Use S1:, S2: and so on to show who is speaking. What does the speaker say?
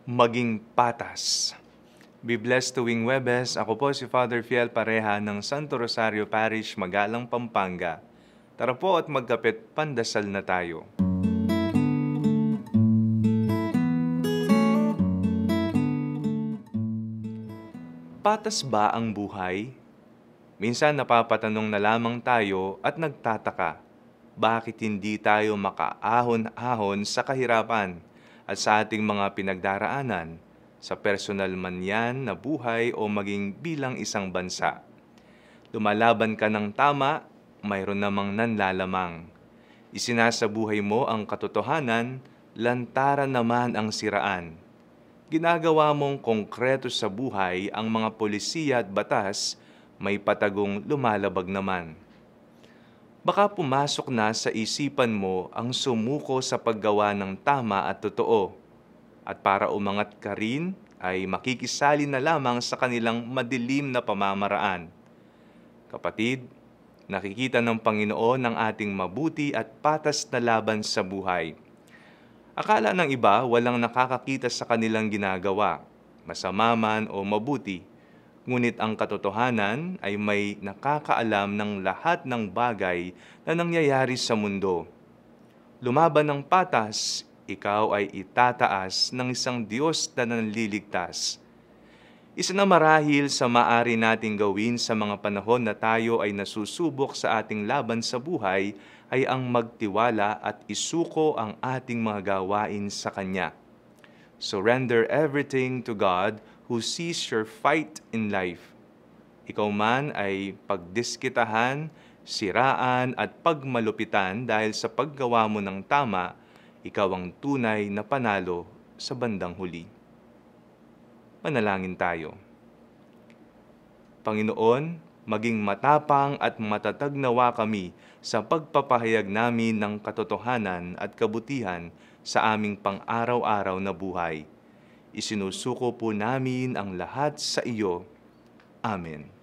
S1: maging patas. Be blessed tuwing Webes. Ako po si Father Fiel Pareha ng Santo Rosario Parish, Magalang, Pampanga. Tara po at magkapit, pandasal na tayo. Patas ba ang buhay? Minsan napapatanong na lamang tayo at nagtataka, bakit hindi tayo makaahon-ahon sa kahirapan at sa ating mga pinagdaraanan, sa personal man yan na buhay o maging bilang isang bansa. Lumalaban ka ng tama, mayroon namang nanlalamang. Isinasabuhay mo ang katotohanan, lantaran naman ang siraan. Ginagawa mong konkreto sa buhay ang mga polisiya at batas, may patagong lumalabag naman. Baka pumasok na sa isipan mo ang sumuko sa paggawa ng tama at totoo. At para umangat ka rin, ay makikisali na lamang sa kanilang madilim na pamamaraan. Kapatid, nakikita ng Panginoon ang ating mabuti at patas na laban sa buhay. Akala ng iba walang nakakakita sa kanilang ginagawa, masama man o mabuti. Ngunit ang katotohanan ay may nakakaalam ng lahat ng bagay na nangyayari sa mundo. Lumaban ng patas, ikaw ay itataas ng isang Diyos na nanliligtas. Isa na marahil sa maaari nating gawin sa mga panahon na tayo ay nasusubok sa ating laban sa buhay ay ang magtiwala at isuko ang ating mga gawain sa Kanya. Surrender everything to God who sees your fight in life. Ikaw man ay pagdiskitahan, siraan at pagmalupitan dahil sa paggawa mo ng tama, ikaw ang tunay na panalo sa bandang huli. Manalangin tayo. Panginoon, maging matapang at matatag nawa kami sa pagpapahayag namin ng katotohanan at kabutihan sa aming pang-araw-araw na buhay. Isinusuko po namin ang lahat sa iyo. Amen.